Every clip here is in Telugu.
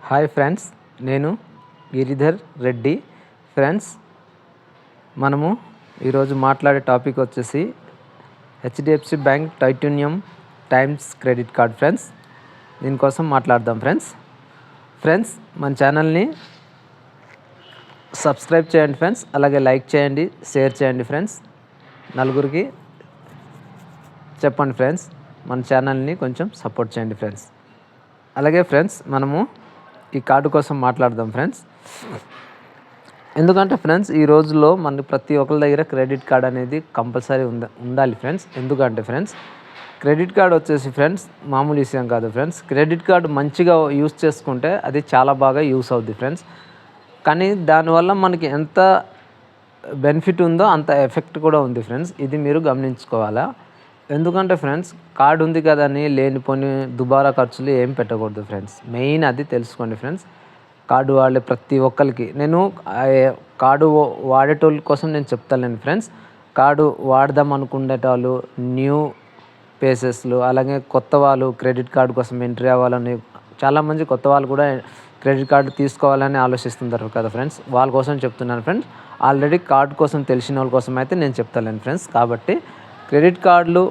హాయ్ ఫ్రెండ్స్, నేను గిరిధర్ రెడ్డి. ఫ్రెండ్స్, మనము ఈరోజు మాట్లాడే టాపిక్ వచ్చేసి HDFC bank titanium times credit card. Friends, దీనికోసం మాట్లాడదాం. ఫ్రెండ్స్ మన ఛానల్ని సబ్స్క్రైబ్ చేయండి ఫ్రెండ్స్, అలాగే లైక్ చేయండి, షేర్ చేయండి ఫ్రెండ్స్, నలుగురికి చెప్పండి ఫ్రెండ్స్. మన ఛానల్ని కొంచెం సపోర్ట్ చేయండి ఫ్రెండ్స్. అలాగే ఫ్రెండ్స్, మనము ఈ కార్డు కోసం మాట్లాడదాం ఫ్రెండ్స్. ఎందుకంటే ఫ్రెండ్స్, ఈ రోజుల్లో మనకి ప్రతి ఒక్కరి దగ్గర క్రెడిట్ కార్డ్ అనేది కంపల్సరీ ఉండాలి ఫ్రెండ్స్. ఎందుకంటే ఫ్రెండ్స్, క్రెడిట్ కార్డ్ వచ్చేసి ఫ్రెండ్స్ మామూలు విషయం కాదు ఫ్రెండ్స్. క్రెడిట్ కార్డు మంచిగా యూస్ చేసుకుంటే అది చాలా బాగా యూస్ అవుద్ది ఫ్రెండ్స్. కానీ దానివల్ల మనకి ఎంత బెనిఫిట్ ఉందో అంత ఎఫెక్ట్ కూడా ఉంది ఫ్రెండ్స్. ఇది మీరు గమనించుకోవాలా. ఎందుకంటే ఫ్రెండ్స్, కార్డు ఉంది కదా అని లేనిపోని దుబారా ఖర్చులు ఏం పెట్టకూడదు ఫ్రెండ్స్. మెయిన్ అది తెలుసుకోండి ఫ్రెండ్స్. కార్డు వాడే ప్రతి ఒక్కరికి నేను కార్డు వాడేటోళ్ళ కోసం నేను చెప్తాను ఫ్రెండ్స్. కార్డు వాడదాం అనుకునేటోళ్ళు, న్యూ పేసెస్లు, అలాగే కొత్త వాళ్ళు క్రెడిట్ కార్డు కోసం ఎంట్రీ అవ్వాలని, చాలామంది కొత్త వాళ్ళు కూడా క్రెడిట్ కార్డు తీసుకోవాలని ఆలోచిస్తుంటారు కదా ఫ్రెండ్స్. వాళ్ళ కోసం చెప్తున్నాను ఫ్రెండ్స్. ఆల్రెడీ కార్డు కోసం తెలిసిన వాళ్ళ కోసం అయితే నేను చెప్తాను ఫ్రెండ్స్. కాబట్టి క్రెడిట్ కార్డులు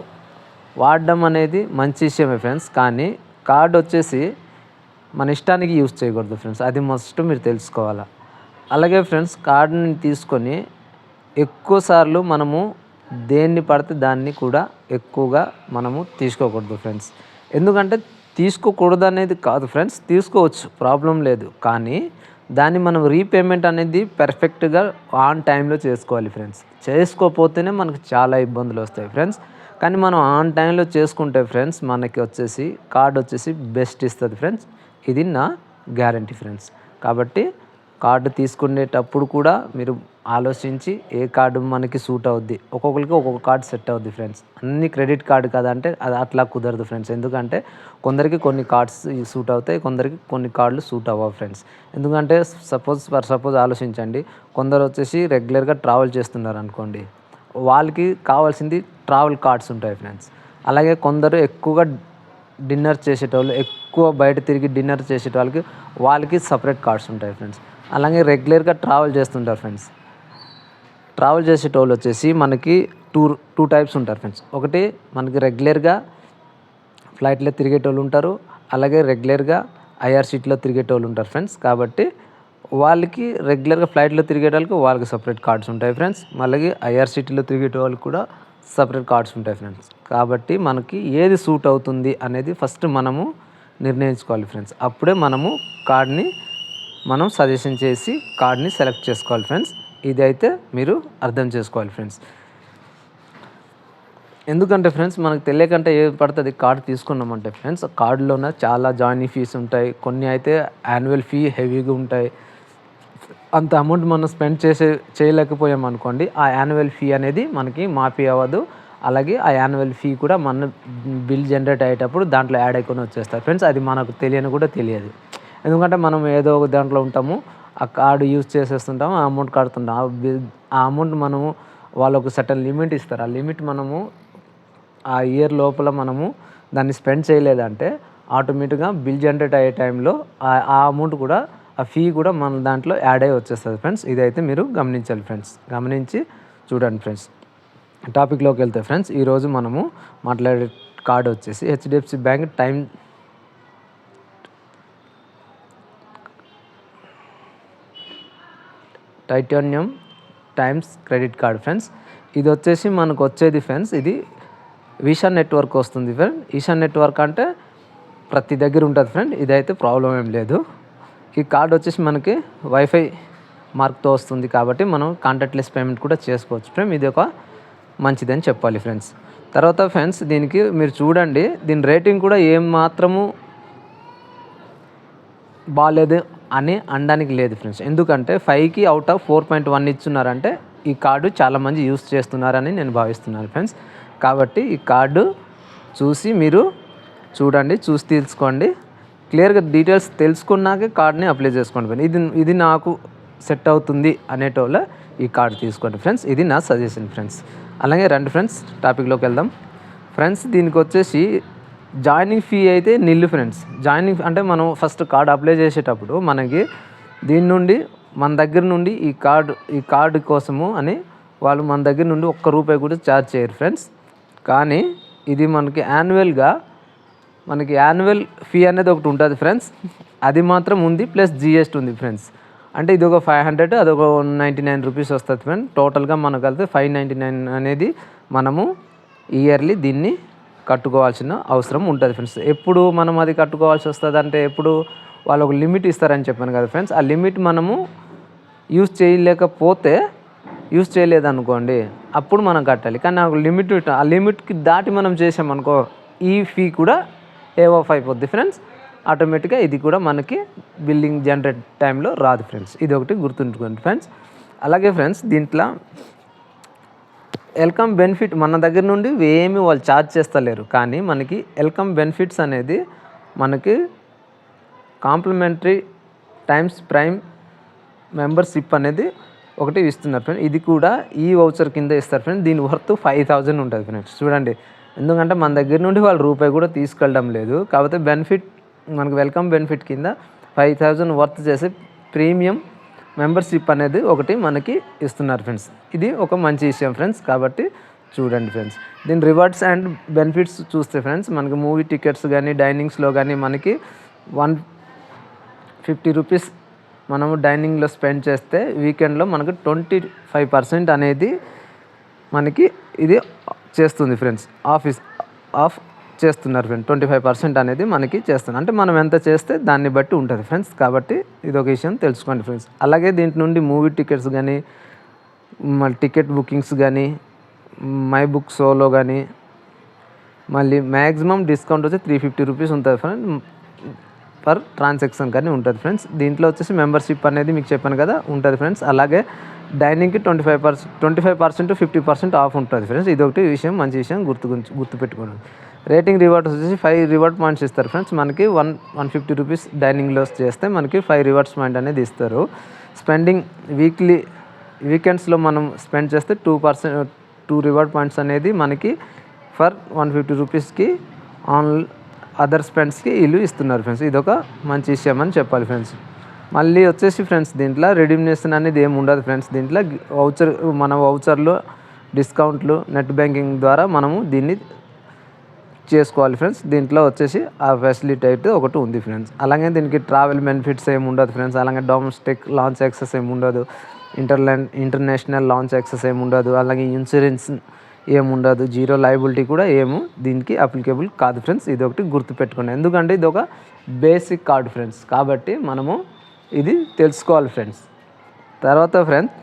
వాడడం అనేది మంచి విషయమే ఫ్రెండ్స్. కానీ కార్డు వచ్చేసి మన ఇష్టానికి యూజ్ చేయకూడదు ఫ్రెండ్స్. అది మస్ట్ మీరు తెలుసుకోవాలా. అలాగే ఫ్రెండ్స్, కార్డుని తీసుకొని ఎక్కువసార్లు మనము దేన్ని పడితే దాన్ని కూడా ఎక్కువగా మనము తీసుకోకూడదు ఫ్రెండ్స్. ఎందుకంటే తీసుకోకూడదు అనేది కాదు ఫ్రెండ్స్, తీసుకోవచ్చు, ప్రాబ్లం లేదు. కానీ దాన్ని మనం రీపేమెంట్ అనేది పర్ఫెక్ట్గా ఆన్ టైంలో చేసుకోవాలి ఫ్రెండ్స్. చేసుకోకపోతేనే మనకు చాలా ఇబ్బందులు వస్తాయి ఫ్రెండ్స్. కానీ మనం ఆన్ టైంలో చేసుకుంటే ఫ్రెండ్స్ మనకి వచ్చేసి కార్డు వచ్చేసి బెస్ట్ ఇస్తుంది ఫ్రెండ్స్. ఇది నా గ్యారంటీ ఫ్రెండ్స్. కాబట్టి కార్డు తీసుకునేటప్పుడు కూడా మీరు ఆలోచించి ఏ కార్డు మనకి సూట్ అవుద్ది. ఒక్కొక్కరికి ఒక్కొక్క కార్డు సెట్ అవుద్ది ఫ్రెండ్స్. అన్ని క్రెడిట్ కార్డు కదా అంటే అది అట్లా కుదరదు ఫ్రెండ్స్. ఎందుకంటే కొందరికి కొన్ని కార్డ్స్ సూట్ అవుతాయి, కొందరికి కొన్ని కార్డులు సూట్ అవ్వవు ఫ్రెండ్స్. ఎందుకంటే సపోజ్ ఆలోచించండి. కొందరు వచ్చేసి రెగ్యులర్గా ట్రావెల్ చేస్తున్నారు అనుకోండి, వాళ్ళకి కావాల్సింది ట్రావెల్ కార్డ్స్ ఉంటాయి ఫ్రెండ్స్. అలాగే కొందరు ఎక్కువగా డిన్నర్ చేసేటోళ్ళు, ఎక్కువ బయట తిరిగి డిన్నర్ చేసేటోళ్ళకి వాళ్ళకి సపరేట్ కార్డ్స్ ఉంటాయి ఫ్రెండ్స్. అలాగే రెగ్యులర్గా ట్రావెల్ చేస్తుంటారు ఫ్రెండ్స్. ట్రావెల్ చేసేటోళ్ళు వచ్చేసి మనకి టూ టైప్స్ ఉంటారు ఫ్రెండ్స్. ఒకటి మనకి రెగ్యులర్గా ఫ్లైట్లో తిరిగేటోళ్ళు ఉంటారు, అలాగే రెగ్యులర్గా ఐఆర్సీటీలో తిరిగేటోళ్ళు ఉంటారు ఫ్రెండ్స్. కాబట్టి వాళ్ళకి రెగ్యులర్గా ఫ్లైట్లో తిరిగేటోళ్ళకి వాళ్ళకి సపరేట్ కార్డ్స్ ఉంటాయి ఫ్రెండ్స్. మళ్ళీ ఐఆర్సీటీలో తిరిగేటోళ్ళకి కూడా సపరేట్ కార్డ్స్ ఉంటాయి ఫ్రెండ్స్. కాబట్టి మనకి ఏది సూట్ అవుతుంది అనేది ఫస్ట్ మనము నిర్ణయించుకోవాలి ఫ్రెండ్స్. అప్పుడే మనము కార్డ్ని మనం సజెషన్ చేసి కార్డ్ని సెలెక్ట్ చేసుకోవాలి ఫ్రెండ్స్. ఇదైతే మీరు అర్థం చేసుకోవాలి ఫ్రెండ్స్. ఎందుకంటే ఫ్రెండ్స్, మనకు తెలియకంటే ఏది పడుతుంది కార్డు తీసుకున్నామంటే ఫ్రెండ్స్, కార్డులోనే చాలా జాయినింగ్ ఫీస్ ఉంటాయి. కొన్ని అయితే యాన్యువల్ ఫీ హెవీగా ఉంటాయి. అంత అమౌంట్ మనం స్పెండ్ చేయలేకపోయాం అనుకోండి, ఆ యాన్యువల్ ఫీ అనేది మనకి మాఫీ అవ్వదు. అలాగే ఆ యాన్యువల్ ఫీ కూడా మన బిల్ జనరేట్ అయ్యేటప్పుడు దాంట్లో యాడ్ అయికొని వచ్చేస్తారు ఫ్రెండ్స్. అది మనకు కూడా తెలియదు. ఎందుకంటే మనం ఏదో ఒక దాంట్లో ఉంటాము, ఆ కార్డు యూజ్ చేసేస్తుంటాము, ఆ అమౌంట్ కడుతుంటాం. ఆ అమౌంట్ మనము వాళ్ళకు సర్టన్ లిమిట్ ఇస్తారు. ఆ లిమిట్ మనము ఆ ఇయర్ లోపల మనము దాన్ని స్పెండ్ చేయలేదంటే ఆటోమేటిక్గా బిల్ జనరేట్ అయ్యే టైంలో ఆ అమౌంట్ కూడా, ఆ ఫీ కూడా మన దాంట్లో యాడ్ అయ్యి వచ్చేస్తుంది ఫ్రెండ్స్. ఇదైతే మీరు గమనించాలి ఫ్రెండ్స్. గమనించి చూడండి ఫ్రెండ్స్. టాపిక్లోకి వెళ్తే ఫ్రెండ్స్, ఈరోజు మనము మాట్లాడే కార్డు వచ్చేసి HDFC bank titanium times credit card friends. ఇది వచ్చేసి మనకు వచ్చేది ఫ్రెండ్స్, ఇది విషా నెట్వర్క్ వస్తుంది ఫ్రెండ్. ఈషా నెట్వర్క్ అంటే ప్రతి దగ్గర ఉంటుంది ఫ్రెండ్. ఇదైతే ప్రాబ్లం ఏం లేదు. ఈ కార్డ్ వచ్చేసి మనకి వైఫై మార్క్తో వస్తుంది కాబట్టి మనం కాంటాక్ట్లెస్ పేమెంట్ కూడా చేసుకోవచ్చు ఫ్రెండ్. ఇది ఒక మంచిదని చెప్పాలి ఫ్రెండ్స్. తర్వాత ఫ్రెండ్స్, దీనికి మీరు చూడండి, దీని రేటింగ్ కూడా ఏం మాత్రము బాగాలేదు అని అనడానికి లేదు ఫ్రెండ్స్. ఎందుకంటే 5కి అవుట్ ఆఫ్ 4.1 ఇచ్చున్నారంటే ఈ కార్డు చాలామంది యూస్ చేస్తున్నారని నేను భావిస్తున్నాను ఫ్రెండ్స్. కాబట్టి ఈ కార్డు చూసి మీరు చూడండి, చూసి తీసుకోండి. క్లియర్గా డీటెయిల్స్ తెలుసుకున్నాకే కార్డ్ని అప్లై చేసుకోండి ఫ్రెండ్. ఇది నాకు సెట్ అవుతుంది అనేటోళ్ళ ఈ కార్డు తీసుకోండి ఫ్రెండ్స్. ఇది నా సజెషన్ ఫ్రెండ్స్. అలాగే రండి ఫ్రెండ్స్, టాపిక్లోకి వెళ్దాం ఫ్రెండ్స్. దీనికి వచ్చేసి జాయినింగ్ ఫీ అయితే నిల్లు ఫ్రెండ్స్. జాయినింగ్ అంటే మనం ఫస్ట్ కార్డు అప్లై చేసేటప్పుడు మనకి దీని నుండి మన దగ్గర నుండి ఈ కార్డు కోసము అని వాళ్ళు మన దగ్గర నుండి ₹1 కూడా ఛార్జ్ చేయరు ఫ్రెండ్స్. కానీ ఇది మనకి యాన్యువల్ ఫీ అనేది ఒకటి ఉంటుంది ఫ్రెండ్స్. అది మాత్రం ఉంది, ప్లస్ GST ఉంది ఫ్రెండ్స్. అంటే ఇది ఒక 500, అదొక ₹99 వస్తుంది ఫ్రెండ్. టోటల్గా మనకు కలిపితే 599 అనేది మనము ఇయర్లీ దీన్ని కట్టుకోవాల్సిన అవసరం ఉంటుంది ఫ్రెండ్స్. ఎప్పుడు మనం అది కట్టుకోవాల్సి వస్తుంది అంటే, ఎప్పుడు వాళ్ళు ఒక లిమిట్ ఇస్తారని చెప్పాను కదా ఫ్రెండ్స్. ఆ లిమిట్ మనము యూజ్ చేయలేదనుకోండి, అప్పుడు మనం కట్టాలి. కానీ నాకు ఆ లిమిట్కి దాటి మనం చేసామనుకో, ఈ ఫీ కూడా ఏవ్ ఆఫ్ అయిపోద్ది ఫ్రెండ్స్. ఆటోమేటిక్గా ఇది కూడా మనకి బిల్లింగ్ జనరేట్ టైంలో రాదు ఫ్రెండ్స్. ఇది ఒకటి గుర్తుంచుకోండి ఫ్రెండ్స్. అలాగే ఫ్రెండ్స్, దీంట్లో వెల్కమ్ బెనిఫిట్ మన దగ్గర నుండి ఏమి వాళ్ళు ఛార్జ్ చేస్తలేరు. కానీ మనకి వెల్కమ్ బెనిఫిట్స్ అనేది మనకి కాంప్లిమెంటరీ టైమ్స్ ప్రైమ్ మెంబర్షిప్ అనేది ఒకటి ఇస్తున్నారు ఫ్రెండ్స్. ఇది కూడా ఈ వౌచర్ కింద ఇస్తారు ఫ్రెండ్స్. దీని వర్త్ 5,000 ఉంటుంది ఫ్రెండ్స్. చూడండి, ఎందుకంటే మన దగ్గర నుండి వాళ్ళు ₹1 కూడా తీసుకెళ్ళడం లేదు. కాకపోతే బెనిఫిట్ మనకు వెల్కమ్ బెనిఫిట్ కింద 5,000 వర్త్ చేసే ప్రీమియం మెంబర్షిప్ అనేది ఒకటి మనకి ఇస్తున్నారు ఫ్రెండ్స్. ఇది ఒక మంచి విషయం ఫ్రెండ్స్. కాబట్టి చూడండి ఫ్రెండ్స్, దీని రివార్డ్స్ అండ్ బెనిఫిట్స్ చూస్తే ఫ్రెండ్స్, మనకి మూవీ టికెట్స్ కానీ డైనింగ్స్లో కానీ మనకి ₹150 మనము డైనింగ్లో స్పెండ్ చేస్తే వీకెండ్లో మనకు 25% అనేది మనకి ఇది చేస్తుంది ఫ్రెండ్స్. ఆఫ్ చేస్తున్నారు ఫ్రెండ్స్. 25% అనేది మనకి చేస్తున్నారు. అంటే మనం ఎంత చేస్తే దాన్ని బట్టి ఉంటుంది ఫ్రెండ్స్. కాబట్టి ఇది ఒక విషయం తెలుసుకోండి ఫ్రెండ్స్. అలాగే దీంట్ నుండి మూవీ టికెట్స్ కానీ, మళ్ళీ టికెట్ బుకింగ్స్ కానీ, మై బుక్ షోలో కానీ, మళ్ళీ మ్యాక్సిమం డిస్కౌంట్ వచ్చి ₹350 ఉంటుంది ఫ్రెండ్స్ పర్ ట్రాన్సాక్షన్ కానీ ఉంటుంది ఫ్రెండ్స్. దీంట్లో వచ్చేసి మెంబర్షిప్ అనేది మీకు చెప్పాను కదా ఉంటుంది ఫ్రెండ్స్. అలాగే డైనింగ్కి 25% 50% ఆఫ్ ఉంటుంది ఫ్రెండ్స్. ఇది ఒకటి విషయం, మంచి విషయం గుర్తుపెట్టుకోండి. రేటింగ్ రివార్డ్స్ వచ్చేసి 5 రివార్డ్ పాయింట్స్ ఇస్తారు ఫ్రెండ్స్. మనకి ₹150 డైనింగ్లో చేస్తే మనకి 5 రివార్డ్స్ పాయింట్ అనేది ఇస్తారు. స్పెండింగ్ వీకెండ్స్లో మనం స్పెండ్ చేస్తే 2 రివార్డ్ పాయింట్స్ అనేది మనకి ఫర్ ₹150కి ఆన్ అదర్ స్పెండ్స్కి వీళ్ళు ఇస్తున్నారు ఫ్రెండ్స్. ఇది ఒక మంచి విషయం అని చెప్పాలి ఫ్రెండ్స్. మళ్ళీ వచ్చేసి ఫ్రెండ్స్, దీంట్లో రెడీమ్నేషన్ అనేది ఏమి ఉండదు ఫ్రెండ్స్. దీంట్లో వౌచర్లు, డిస్కౌంట్లు నెట్ బ్యాంకింగ్ ద్వారా మనము దీన్ని చేసుకోవాలి ఫ్రెండ్స్. దీంట్లో వచ్చేసి ఆ ఫెసిలిటీ అయితే ఒకటి ఉంది ఫ్రెండ్స్. అలాగే దీనికి ట్రావెల్ బెనిఫిట్స్ ఏమి ఉండదు ఫ్రెండ్స్. అలాగే డొమెస్టిక్ లాంచ్ యాక్సెస్ ఏమి ఉండదు, ఇంటర్నేషనల్ లాంచ్ యాక్సెస్ ఏమి ఉండదు, అలాగే ఇన్సూరెన్స్ ఏముండదు, జీరో లయబిలిటీ కూడా దీనికి అప్లికేబుల్ కాదు ఫ్రెండ్స్. ఇది ఒకటి గుర్తుపెట్టుకోండి. ఎందుకంటే ఇది ఒక బేసిక్ కార్డు ఫ్రెండ్స్. కాబట్టి మనము ఇది తెలుసుకోవాలి ఫ్రెండ్స్. తర్వాత ఫ్రెండ్స్,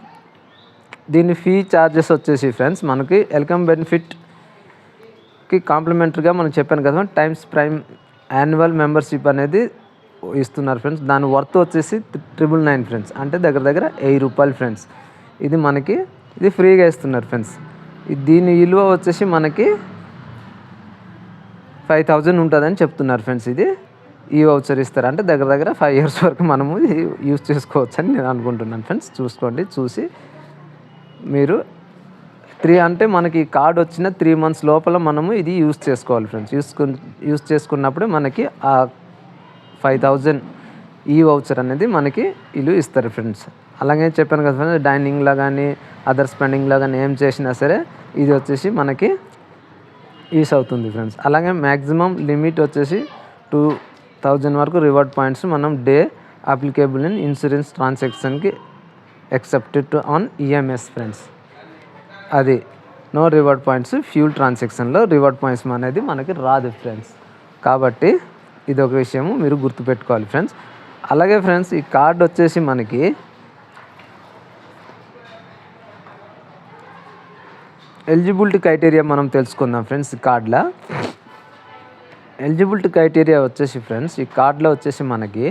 దీని ఫీ ఛార్జెస్ వచ్చేసి ఫ్రెండ్స్, మనకి వెల్కమ్ బెనిఫిట్కి కాంప్లిమెంటరీగా మనం చెప్పాను కదా టైమ్స్ ప్రైమ్ యాన్యువల్ మెంబర్షిప్ అనేది ఇస్తున్నారు ఫ్రెండ్స్. దాని వర్త్ వచ్చేసి 999 ఫ్రెండ్స్. అంటే దగ్గర ₹1000 ఫ్రెండ్స్. ఇది ఫ్రీగా ఇస్తున్నారు ఫ్రెండ్స్. దీని విలువ వచ్చేసి మనకి 5,000 ఉంటుందని చెప్తున్నారు ఫ్రెండ్స్. ఈ వౌచర్ ఇస్తారు అంటే దగ్గర 5 years వరకు మనము యూజ్ చేసుకోవచ్చు అని నేను అనుకుంటున్నాను ఫ్రెండ్స్. చూసి మీరు అంటే మనకి కార్డు వచ్చిన 3 months లోపల మనము ఇది యూజ్ చేసుకోవాలి ఫ్రెండ్స్. యూజ్ చేసుకున్నప్పుడే మనకి ఆ 5,000 ఈ వౌచర్ అనేది మనకి వీళ్ళు ఇస్తారు ఫ్రెండ్స్. అలాగే చెప్పాను కదా ఫ్రెండ్స్, డైనింగ్లో కానీ అదర్ స్పెండింగ్లో కానీ ఏం చేసినా సరే ఇది వచ్చేసి మనకి యూస్ అవుతుంది ఫ్రెండ్స్. అలాగే మ్యాక్సిమం లిమిట్ వచ్చేసి 2,000 వరకు రివార్డ్ పాయింట్స్ మనం డే అప్లికేబుల్ ఇన్ ఇన్సూరెన్స్ ట్రాన్సాక్షన్కి ఎక్సెప్టెడ్ ఆన్ EMS ఫ్రెండ్స్. అది నో రివార్డ్ పాయింట్స్ ఫ్యూల్ ట్రాన్సాక్షన్లో రివార్డ్ పాయింట్స్ అనేది మనకి రాదు ఫ్రెండ్స్. కాబట్టి ఇది ఒక విషయము మీరు గుర్తుపెట్టుకోవాలి ఫ్రెండ్స్. అలాగే ఫ్రెండ్స్, ఈ కార్డు వచ్చేసి మనకి ఎలిజిబిలిటీ క్రైటీరియా మనం తెలుసుకుందాం ఫ్రెండ్స్. ఈ కార్డులో ఎలిజిబిలిటీ క్రైటీరియా వచ్చేసి ఫ్రెండ్స్, ఈ కార్డులో వచ్చేసి మనకి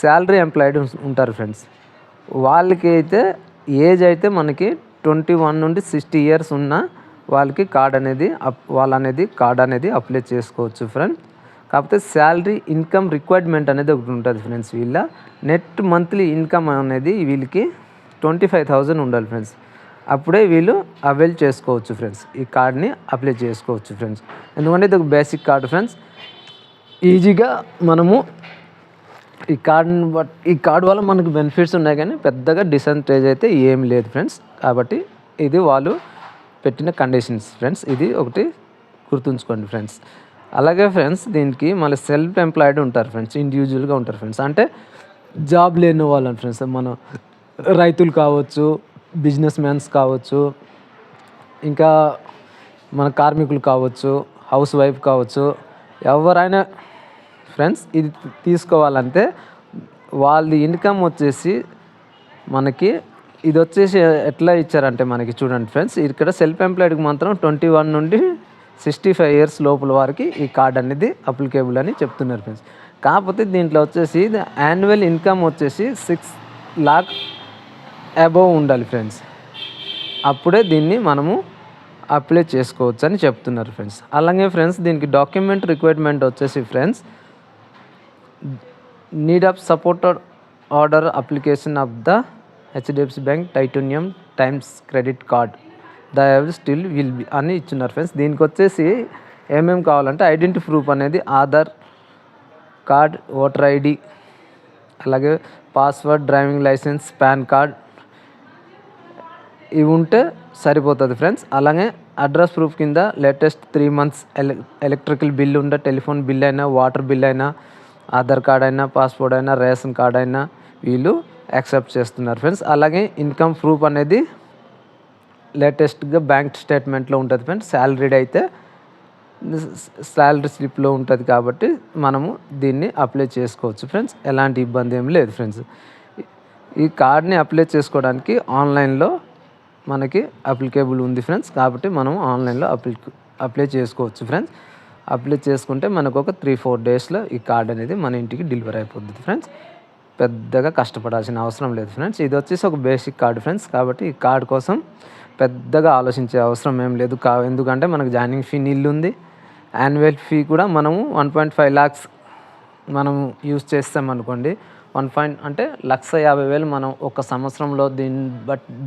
శాలరీ ఎంప్లాయిడ్ ఉంటారు ఫ్రెండ్స్. వాళ్ళకి అయితే ఏజ్ అయితే మనకి 21 నుండి 60 years ఉన్న వాళ్ళకి కార్డ్ అనేది అప్లై చేసుకోవచ్చు ఫ్రెండ్స్. కాకపోతే శాలరీ ఇన్కమ్ రిక్వైర్మెంట్ అనేది ఒకటి ఉంటుంది ఫ్రెండ్స్. నెట్ మంత్లీ ఇన్కమ్ అనేది వీళ్ళకి 25,000 ఉండాలి ఫ్రెండ్స్. అప్పుడే వీళ్ళు అవైల్ చేసుకోవచ్చు ఫ్రెండ్స్, ఈ కార్డ్ని అప్లై చేసుకోవచ్చు ఫ్రెండ్స్. ఎందుకంటే ఇది ఒక బేసిక్ కార్డు ఫ్రెండ్స్. ఈజీగా మనము ఈ కార్డు వల్ల మనకు బెనిఫిట్స్ ఉన్నాయి కానీ పెద్దగా డిసడ్వాంటేజ్ అయితే ఏం లేదు ఫ్రెండ్స్. కాబట్టి ఇది వాళ్ళు పెట్టిన కండిషన్స్ ఫ్రెండ్స్, ఇది ఒకటి గుర్తుంచుకోండి ఫ్రెండ్స్. అలాగే ఫ్రెండ్స్ దీనికి మళ్ళీ సెల్ఫ్ ఎంప్లాయిడ్ ఉంటారు ఫ్రెండ్స్, ఇండివిజువల్గా ఉంటారు ఫ్రెండ్స్. అంటే జాబ్ లేని వాళ్ళని ఫ్రెండ్స్, మన రైతులు కావచ్చు, బిజినెస్ మ్యాన్స్ కావచ్చు, ఇంకా మన కార్మికులు కావచ్చు, హౌస్ వైఫ్ కావచ్చు, ఎవరైనా ఫ్రెండ్స్ ఇది తీసుకోవాలంటే వాళ్ళ ఇన్కమ్ వచ్చేసి మనకి ఇది వచ్చేసి ఎట్లా ఇచ్చారంటే మనకి చూడండి ఫ్రెండ్స్, ఇక్కడ సెల్ఫ్ ఎంప్లాయిడ్కి మాత్రం 21 నుండి 65 ఇయర్స్ లోపల వారికి ఈ కార్డ్ అనేది అప్లికేబుల్ అని చెప్తున్నారు ఫ్రెండ్స్. కాకపోతే దీంట్లో వచ్చేసి యాన్యువల్ ఇన్కమ్ వచ్చేసి 6 lakh అబోవ్ ఉండాలి ఫ్రెండ్స్, అప్పుడే దీన్ని మనము అప్లై చేసుకోవచ్చు అని చెప్తున్నారు ఫ్రెండ్స్. అలాగే ఫ్రెండ్స్ దీనికి డాక్యుమెంట్ రిక్వైర్మెంట్ వచ్చేసి friends, need of supported order application of the HDFC bank titanium times credit card the still will be అని ఇచ్చున్నారు ఫ్రెండ్స్. దీనికి వచ్చేసి ఏమేమి కావాలంటే ఐడెంటిటీ ప్రూఫ్ అనేది ఆధార్ కార్డ్, ఓటర్ ఐడి, అలాగే password, driving licence, PAN card ఇవి ఉంటే సరిపోతుంది ఫ్రెండ్స్. అలాగే అడ్రస్ ప్రూఫ్ కింద లేటెస్ట్ 3 months ఎలక్ట్రికల్ బిల్ ఉండే, టెలిఫోన్ బిల్ అయినా, వాటర్ బిల్ అయినా, ఆధార్ కార్డ్ అయినా, పాస్పోర్ట్ అయినా, రేషన్ కార్డ్ అయినా వీళ్ళు యాక్సెప్ట్ చేస్తున్నారు ఫ్రెండ్స్. అలాగే ఇన్కమ్ ప్రూఫ్ అనేది లేటెస్ట్గా బ్యాంక్ స్టేట్మెంట్లో ఉంటుంది ఫ్రెండ్స్. శాలరీడ్ అయితే శాలరీ స్లిప్లో ఉంటుంది కాబట్టి మనము దీన్ని అప్లై చేసుకోవచ్చు ఫ్రెండ్స్, ఎలాంటి ఇబ్బంది ఏం లేదు ఫ్రెండ్స్. ఈ కార్డ్ని అప్లై చేసుకోవడానికి ఆన్లైన్లో మనకి అప్లికేబుల్ ఉంది ఫ్రెండ్స్, కాబట్టి మనం ఆన్లైన్లో అప్లై చేసుకోవచ్చు ఫ్రెండ్స్. అప్లై చేసుకుంటే మనకు ఒక 3-4 daysలో ఈ కార్డ్ అనేది మన ఇంటికి డెలివరీ అయిపోతుంది ఫ్రెండ్స్. పెద్దగా కష్టపడాల్సిన అవసరం లేదు ఫ్రెండ్స్. ఇది వచ్చేసి ఒక బేసిక్ కార్డు ఫ్రెండ్స్, కాబట్టి ఈ కార్డు కోసం పెద్దగా ఆలోచించే అవసరం ఏం లేదు. ఎందుకంటే మనకు జాయినింగ్ ఫీ నిల్ ఉంది, యాన్యువల్ ఫీ కూడా మనము 1.5 lakhs మనం యూజ్ చేస్తామనుకోండి, అంటే 1,50,000 మనం ఒక సంవత్సరంలో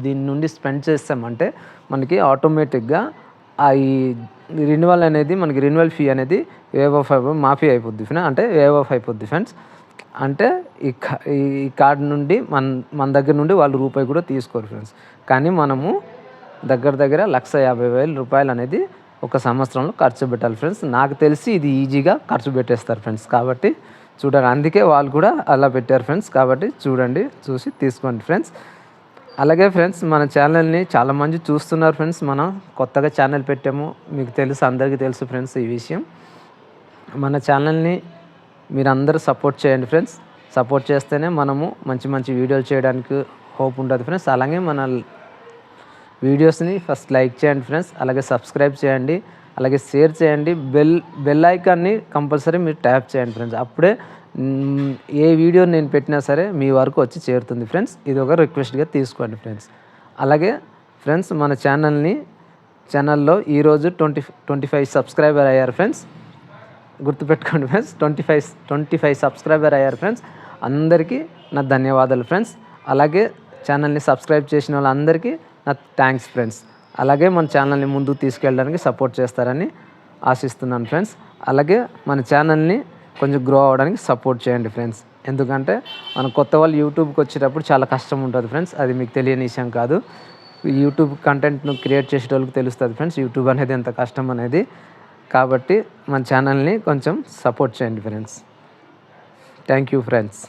దీని నుండి స్పెండ్ చేస్తామంటే మనకి ఆటోమేటిక్గా ఈ రెన్యువల్ అనేది మనకి రెన్యువల్ ఫీ అనేది వేవ్ ఆఫ్ మాఫీ అయిపోద్ది ఫ్రెండ్స్, అంటే వేవ్ ఆఫ్ అయిపోద్ది ఫ్రెండ్స్. అంటే ఈ కార్డు నుండి మన దగ్గర నుండి వాళ్ళు రూపాయి కూడా తీసుకోరు ఫ్రెండ్స్. కానీ మనము దగ్గర 1,50,000 రూపాయలు అనేది ఒక సంవత్సరంలో ఖర్చు పెట్టాలి ఫ్రెండ్స్. నాకు తెలిసి ఇది ఈజీగా ఖర్చు పెట్టేస్తారు ఫ్రెండ్స్. కాబట్టి చూడండి, అందుకే వాళ్ళు కూడా అలా పెట్టారు ఫ్రెండ్స్. కాబట్టి చూడండి, చూసి తీసుకోండి ఫ్రెండ్స్. అలాగే ఫ్రెండ్స్ మన ఛానల్ని చాలామంది చూస్తున్నారు ఫ్రెండ్స్. మనం కొత్తగా ఛానల్ పెట్టాము, మీకు తెలుసు, అందరికీ తెలుసు ఫ్రెండ్స్ ఈ విషయం. మన ఛానల్ని మీరు అందరూ సపోర్ట్ చేయండి ఫ్రెండ్స్. సపోర్ట్ చేస్తేనే మనము మంచి మంచి వీడియోలు చేయడానికి హోప్ ఉంటుంది ఫ్రెండ్స్. అలాగే మన వీడియోస్ని ఫస్ట్ లైక్ చేయండి ఫ్రెండ్స్, అలాగే సబ్స్క్రైబ్ చేయండి, అలాగే షేర్ చేయండి. బెల్ ఐకాన్ని కంపల్సరీ మీరు ట్యాప్ చేయండి ఫ్రెండ్స్. అప్పుడే ఏ వీడియో నేను పెట్టినా సరే మీ వరకు వచ్చి చేరుతుంది ఫ్రెండ్స్. ఇది ఒక రిక్వెస్ట్గా తీసుకోండి ఫ్రెండ్స్. అలాగే ఫ్రెండ్స్ మన ఛానల్లో ఈరోజు 25 సబ్స్క్రైబర్ అయ్యారు ఫ్రెండ్స్. గుర్తుపెట్టుకోండి ఫ్రెండ్స్, 25 సబ్స్క్రైబర్ అయ్యారు ఫ్రెండ్స్. అందరికీ నా ధన్యవాదాలు ఫ్రెండ్స్. అలాగే ఛానల్ని సబ్స్క్రైబ్ చేసిన వాళ్ళందరికీ నా థ్యాంక్స్ ఫ్రెండ్స్. అలాగే మన ఛానల్ని ముందుకు తీసుకెళ్ళడానికి సపోర్ట్ చేస్తారని ఆశిస్తున్నాను ఫ్రెండ్స్. అలాగే మన ఛానల్ని కొంచెం గ్రో అవ్వడానికి సపోర్ట్ చేయండి ఫ్రెండ్స్. ఎందుకంటే మన కొత్త వాళ్ళు యూట్యూబ్కి వచ్చేటప్పుడు చాలా కష్టం ఉంటుంది ఫ్రెండ్స్, అది మీకు తెలియని విషయం కాదు. యూట్యూబ్ కంటెంట్ను క్రియేట్ చేసేటోళ్ళకి తెలుస్తుంది ఫ్రెండ్స్ యూట్యూబ్ అనేది ఎంత కష్టం అనేది. కాబట్టి మన ఛానల్ని కొంచెం సపోర్ట్ చేయండి ఫ్రెండ్స్. Thank you friends.